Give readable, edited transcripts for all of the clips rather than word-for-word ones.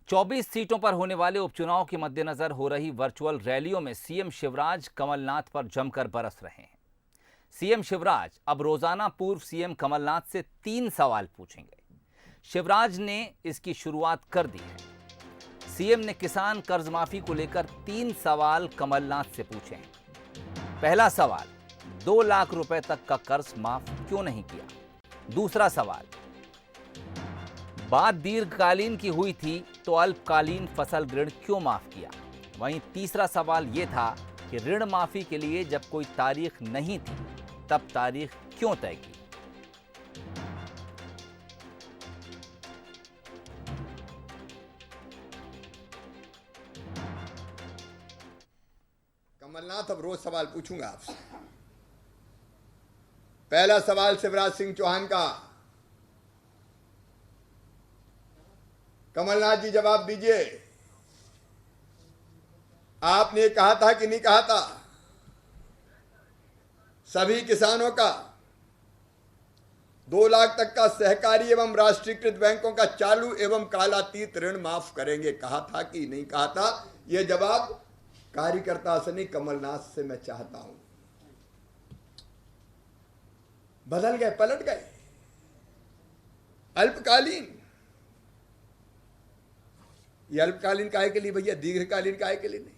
24 सीटों पर होने वाले उपचुनाव के मद्देनजर हो रही वर्चुअल रैलियों में सीएम शिवराज कमलनाथ पर जमकर बरस रहे हैं। सीएम शिवराज अब रोजाना पूर्व सीएम कमलनाथ से 3 सवाल पूछेंगे। शिवराज ने इसकी शुरुआत कर दी है। सीएम ने किसान कर्ज माफी को लेकर 3 सवाल कमलनाथ से पूछे हैं। पहला सवाल, 2 लाख रुपए तक का कर्ज माफ क्यों नहीं किया। दूसरा सवाल, बात दीर्घकालीन की हुई थी तो अल्पकालीन फसल ऋण क्यों माफ किया। वहीं तीसरा सवाल यह था कि ऋण माफी के लिए जब कोई तारीख नहीं थी तब तारीख क्यों तय की। कमलनाथ, अब रोज सवाल पूछूंगा आपसे। पहला सवाल शिवराज सिंह चौहान का। कमलनाथ जी जवाब दीजिए, आपने कहा था कि नहीं कहा था सभी किसानों का 2 लाख तक का सहकारी एवं राष्ट्रीयकृत बैंकों का चालू एवं कालातीत ऋण माफ करेंगे, कहा था कि नहीं कहा था। यह जवाब कार्यकर्ता से नहीं, कमलनाथ से मैं चाहता हूं। बदल गए, पलट गए। अल्पकालीन, ये अल्पकालीन काहे के लिए भैया, दीर्घकालीन काहे के लिए नहीं।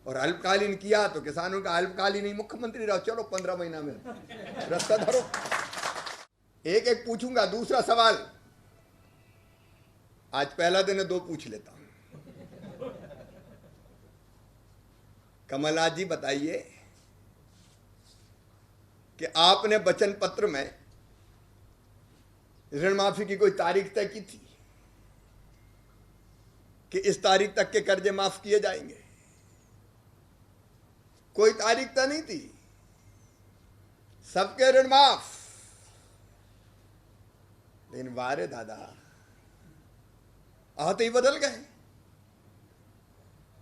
और अल्पकालीन किया तो किसानों का अल्पकालीन ही मुख्यमंत्री रहो, चलो 15 महीना में रास्ता धरो। एक एक पूछूंगा। दूसरा सवाल, आज पहला दिन है, 2 पूछ लेता हूं। कमलनाथ जी बताइए कि आपने वचन पत्र में ऋण माफी की कोई तारीख तय की थी कि इस तारीख तक के कर्जे माफ किए जाएंगे। कोई तारीख तय नहीं थी, सबके ऋण माफ। लेकिन वारे दादा, आते ही बदल गए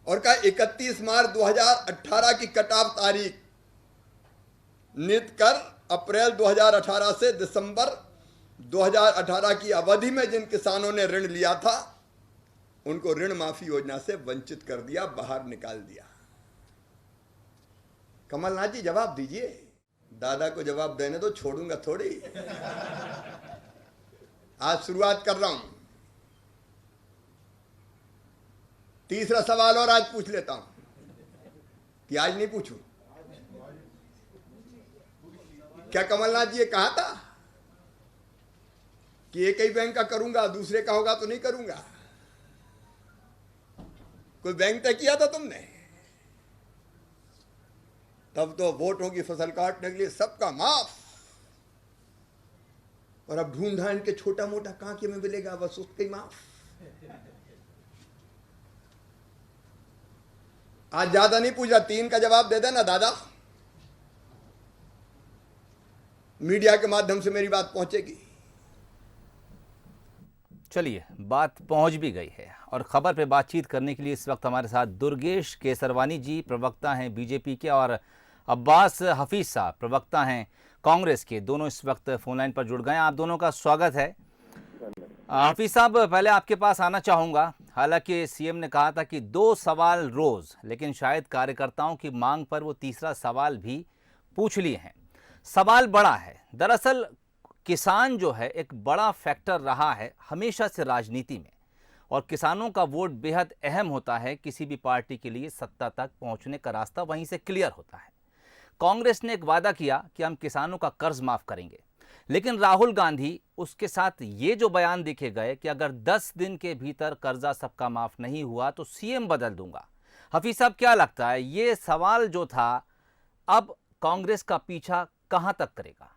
और कहा 31 मार्च 2018 की कट ऑफ तारीख नित कर अप्रैल 2018 से दिसंबर 2018 की अवधि में जिन किसानों ने ऋण लिया था उनको ऋण माफी योजना से वंचित कर दिया, बाहर निकाल दिया। कमलनाथ जी जवाब दीजिए। दादा को जवाब देने दो, छोड़ूंगा थोड़ी। आज शुरुआत कर रहा हूं। तीसरा सवाल और आज पूछ लेता हूं कि आज नहीं पूछूं। क्या कमलनाथ जी ये कहा था कि एक ही बैंक का करूंगा, दूसरे का होगा तो नहीं करूंगा। कोई बैंक तय किया था तुमने, तब तो वोटों की फसल काटने के लिए सबका माफ। और अब ढूंढ ढांड के छोटा मोटा कांके में मिलेगा, बस उसके ही माफ। आज ज्यादा नहीं पूछा, 3 का जवाब दे देना दादा। मीडिया के माध्यम से मेरी बात पहुंचेगी। चलिए, बात पहुंच भी गई है और खबर पे बातचीत करने के लिए इस वक्त हमारे साथ दुर्गेश केसरवानी जी, प्रवक्ता हैं बीजेपी के, और अब्बास हफीज साहब, प्रवक्ता हैं कांग्रेस के। दोनों इस वक्त फोन लाइन पर जुड़ गए हैं। आप दोनों का स्वागत है। हफीज साहब, पहले आपके पास आना चाहूँगा। हालांकि सीएम ने कहा था कि 2 सवाल रोज, लेकिन शायद कार्यकर्ताओं की मांग पर वो तीसरा सवाल भी पूछ लिए हैं। सवाल बड़ा है। दरअसल किसान जो है एक बड़ा फैक्टर रहा है हमेशा से राजनीति में, और किसानों का वोट बेहद अहम होता है। किसी भी पार्टी के लिए सत्ता तक पहुंचने का रास्ता वहीं से क्लियर होता है। कांग्रेस ने एक वादा किया कि हम किसानों का कर्ज माफ करेंगे, लेकिन राहुल गांधी उसके साथ ये जो बयान देखे गए कि अगर 10 दिन के भीतर कर्जा सबका माफ नहीं हुआ तो सीएम बदल दूंगा। हफीज साहब, क्या लगता है ये सवाल जो था, अब कांग्रेस का पीछा कहां तक करेगा?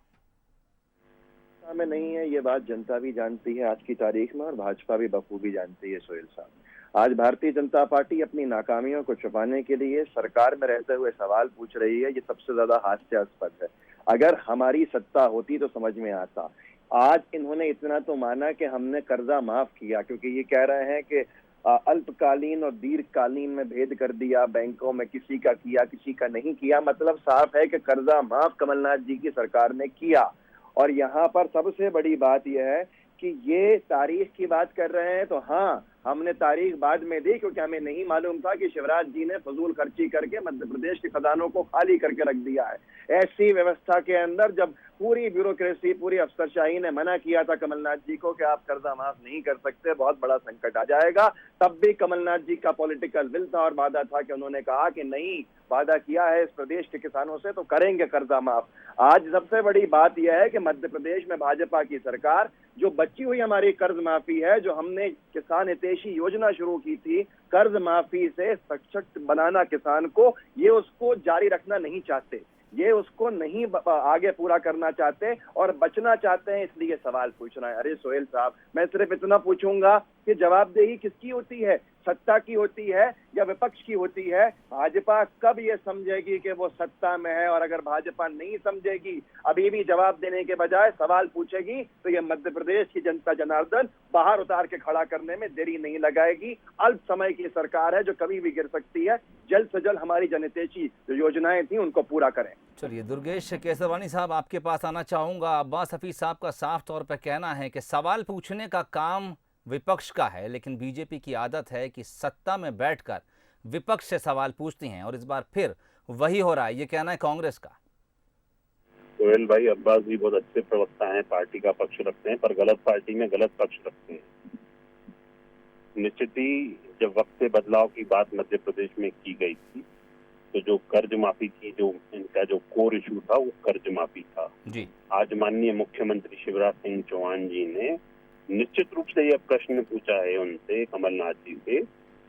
में नहीं है, ये बात जनता भी जानती है आज की तारीख में, और भाजपा भी बखूबी जानती है। सोहेल साहब, आज भारतीय जनता पार्टी अपनी नाकामियों को छुपाने के लिए सरकार में रहते हुए सवाल पूछ रही है। ये सबसे ज्यादा हास्यास्पद है। अगर हमारी सत्ता होती तो समझ में आता। आज इन्होंने इतना तो माना कि हमने कर्जा माफ किया, क्योंकि ये कह रहे हैं कि अल्पकालीन और दीर्घकालीन में भेद कर दिया, बैंकों में किसी का किया किसी का नहीं किया। मतलब साफ है कि कर्जा माफ कमलनाथ जी की सरकार ने किया। और यहाँ पर सबसे बड़ी बात यह है कि ये तारीख की बात कर रहे हैं, तो हाँ, हमने तारीख बाद में दी क्योंकि हमें नहीं मालूम था कि शिवराज जी ने फजूल खर्ची करके मध्य प्रदेश के खजानों को खाली करके रख दिया है। ऐसी व्यवस्था के अंदर जब पूरी ब्यूरोक्रेसी, पूरी अफसरशाही ने मना किया था कमलनाथ जी को कि आप कर्जा माफ नहीं कर सकते, बहुत बड़ा संकट आ जाएगा, तब भी कमलनाथ जी का पॉलिटिकल विल था और वादा था कि उन्होंने कहा कि नहीं, वादा किया है इस प्रदेश के किसानों से तो करेंगे कर्जा माफ। आज सबसे बड़ी बात यह है कि मध्य प्रदेश में भाजपा की सरकार, जो बची हुई हमारी कर्ज माफी है, जो हमने किसान हितैषी योजना शुरू की थी, कर्ज माफी से सशक्त बनाना किसान को, ये उसको जारी रखना नहीं चाहते, ये उसको नहीं आगे पूरा करना चाहते और बचना चाहते हैं, इसलिए सवाल पूछ रहे हैं। अरे सोहेल साहब, मैं सिर्फ इतना पूछूंगा कि जवाबदेही किसकी होती है, सत्ता की होती है या विपक्ष की होती है? भाजपा कब ये समझेगी कि वो सत्ता में है? और अगर भाजपा नहीं समझेगी, अभी भी जवाब देने के बजाय सवाल पूछेगी, तो ये मध्य प्रदेश की जनता जनार्दन बाहर उतार के खड़ा करने में देरी नहीं लगाएगी। अल्प समय की सरकार है जो कभी भी गिर सकती है। जल्द से जल्द हमारी जनहितैषी जो योजनाएं थी उनको पूरा करें। चलिए, दुर्गेश केसरवानी साहब, आपके पास आना चाहूँगा। अब्बास हफीज साहब का साफ तौर पर कहना है कि सवाल पूछने का काम विपक्ष का है, लेकिन बीजेपी की आदत है कि सत्ता में बैठकर विपक्ष से सवाल पूछती हैं और इस बार फिर वही हो रहा है, ये कहना है कांग्रेस का। सोहेल भाई, अब्बास भी बहुत अच्छे प्रवक्ता हैं, पार्टी का पक्ष रखते हैं, पर गलत पार्टी में गलत पक्ष रखते हैं। निश्चित ही जब वक्त से बदलाव की बात मध्य प्रदेश में की गई थी, तो जो कर्ज माफी की, जो इनका जो कोर इशू था वो कर्ज माफी था जी। आज माननीय मुख्यमंत्री शिवराज सिंह चौहान जी ने निश्चित रूप से यह प्रश्न पूछा है उनसे, कमलनाथ जी से,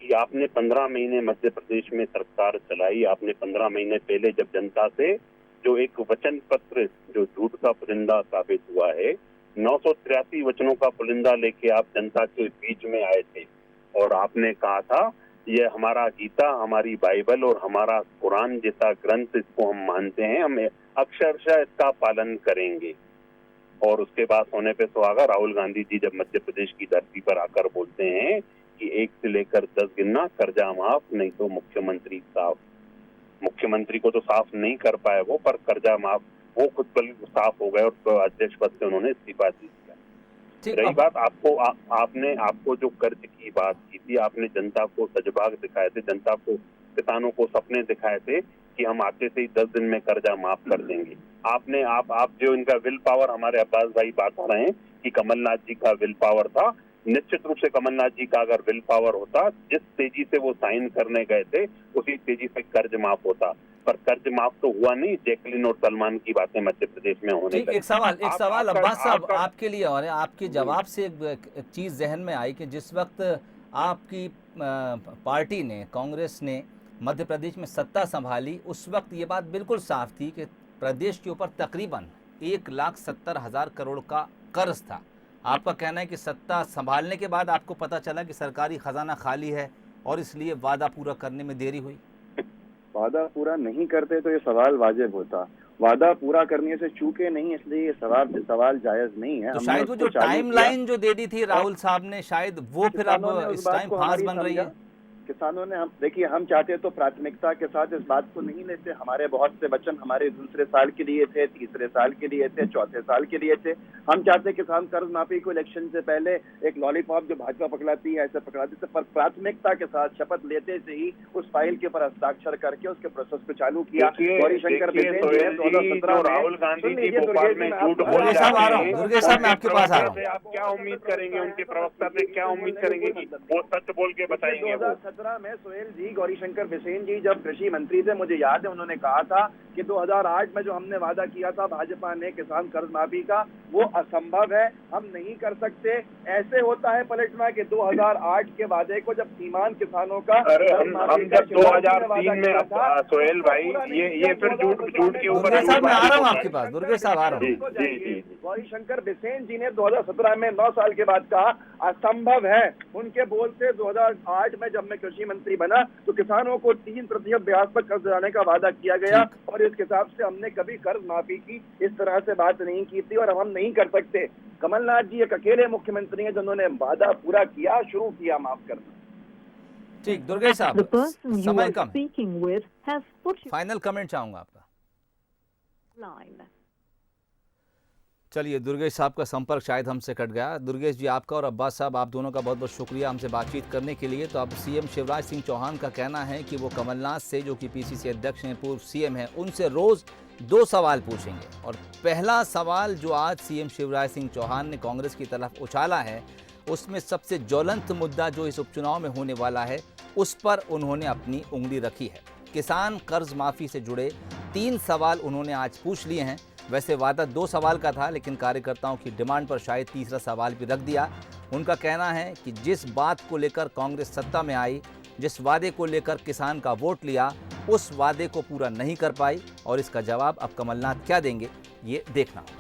कि आपने 15 महीने मध्य प्रदेश में सरकार चलाई, आपने 15 महीने पहले जब जनता से जो एक वचन पत्र जो झूठ का पुलिंदा साबित हुआ है, 983 वचनों का पुलिंदा लेके आप जनता के बीच में आए थे और आपने कहा था यह हमारा गीता, हमारी बाइबल और हमारा कुरान जैसा ग्रंथ, इसको हम मानते हैं, हम अक्षरशः इसका पालन करेंगे। और उसके बाद होने पे सुहागा, राहुल गांधी जी जब मध्य प्रदेश की धरती पर आकर बोलते हैं कि 1 से लेकर 10 गिनना, कर्जा माफ, नहीं तो मुख्यमंत्री साफ। मुख्यमंत्री को तो साफ नहीं कर पाए वो, पर कर्जा माफ वो खुद साफ हो गए और अध्यक्ष पद से उन्होंने इस्तीफा दे दिया। रही बात आपको जो कर्ज की बात की थी, आपने जनता को सजबाग दिखाए थे, जनता को, किसानों को सपने दिखाए थे कि हम आते से ही 10 दिन में कर्जा माफ कर देंगे। आपने आप जो इनका विल पावर, हमारे अब्बास भाई बात कर रहे हैं कि कमलनाथ जी का विल पावर था, निश्चित रूप से कमलनाथ जी का अगर विल पावर होता, जिस तेजी से वो साइन करने गए थे उसी तेजी से कर्ज माफ होता, पर कर्ज माफ तो हुआ नहीं। जैकलिन और सलमान की बातें मध्य प्रदेश में होने लगी। एक सवाल अब्बास साहब आपके लिए, और आपके जवाब से एक चीज जहन में आई कि जिस वक्त आपकी पार्टी ने, कांग्रेस ने मध्य प्रदेश में सत्ता संभाली, उस वक्त ये बात बिल्कुल साफ थी कि प्रदेश के ऊपर तकरीबन 1,70,000 करोड़ का कर्ज था। आपका कहना है कि सत्ता संभालने के बाद आपको पता चला कि सरकारी खजाना खाली है और इसलिए वादा पूरा करने में देरी हुई। वादा पूरा नहीं करते तो ये सवाल वाजिब होता, वादा पूरा करने से चूके नहीं, इसलिए ये सवाल जायज नहीं है। तो शायद वो जो टाइमलाइन जो दे दी थी राहुल साहब ने, शायद वो फिर अब इस टाइम फांस बन रही है। किसानों ने, हम देखिए, हम चाहते तो प्राथमिकता के साथ इस बात को नहीं लेते। हमारे बहुत से वचन हमारे दूसरे साल के लिए थे, तीसरे साल के लिए थे, चौथे साल के लिए थे। हम चाहते किसान कर्ज माफी को इलेक्शन से पहले एक लॉलीपॉप जो भाजपा पकड़ाती है ऐसे पकड़ाती थे, पर प्राथमिकता के साथ शपथ लेते से ही उस फाइल के ऊपर हस्ताक्षर करके उसके प्रोसेस को चालू किया। गौरीशंकर राहुल गांधी जी भोपाल में झूठ बोल दुर्गेश साहब, मैं आपके पास आ रहा हूँ। आप क्या उम्मीद करेंगे उनके प्रवक्ता से, क्या उम्मीद करेंगे कि वो सच बोल के बताएंगे? 2017 में सोहेल जी, गौरीशंकर बिसेन जी जब कृषि मंत्री थे, मुझे याद है उन्होंने कहा था कि 2008 में जो हमने वादा किया था भाजपा ने किसान कर्ज माफी का, वो असंभव है, हम नहीं कर सकते। ऐसे होता है पलटना के 2008 के वादे को जब सीमांत किसानों का, हम जब 2003 में, सोहेल भाई, ये फिर झूठ के ऊपर। दुर्गेश साहब, मैं आ रहा हूँ आपके पास, दुर्गेश साहब आ रहा हूँ। गौरीशंकर बिसेन जी ने 2017 में 9 साल के बाद कहा असंभव है। उनके बोल से 2008 में जब मैं कृषि मंत्री बना तो किसानों को 3% ब्याज पर कर्ज दिलाने का वादा किया गया और इस हिसाब से हमने कभी कर्ज माफी की इस तरह से बात नहीं की थी और अब हम नहीं कर सकते। कमलनाथ जी एक अकेले मुख्यमंत्री हैं जिन्होंने वादा पूरा किया, शुरू किया माफ करना। ठीक, दुर्गेश साहब, समय कम, फाइनल कमेंट चाहूंगा आपका। चलिए, दुर्गेश साहब का संपर्क शायद हमसे कट गया। दुर्गेश जी, आपका और अब्बास साहब, आप दोनों का बहुत बहुत शुक्रिया हमसे बातचीत करने के लिए। तो अब सीएम शिवराज सिंह चौहान का कहना है कि वो कमलनाथ से, जो कि पीसीसी अध्यक्ष हैं, पूर्व सीएम हैं, उनसे रोज 2 सवाल पूछेंगे। और पहला सवाल जो आज सीएम शिवराज सिंह चौहान ने कांग्रेस की तरफ उछाला है, उसमें सबसे ज्वलंत मुद्दा जो इस उपचुनाव में होने वाला है, उस पर उन्होंने अपनी उंगली रखी है। किसान कर्ज माफी से जुड़े 3 सवाल उन्होंने आज पूछ लिए हैं। वैसे वादा 2 सवाल का था, लेकिन कार्यकर्ताओं की डिमांड पर शायद तीसरा सवाल भी रख दिया। उनका कहना है कि जिस बात को लेकर कांग्रेस सत्ता में आई, जिस वादे को लेकर किसान का वोट लिया, उस वादे को पूरा नहीं कर पाई, और इसका जवाब अब कमलनाथ क्या देंगे, ये देखना होगा।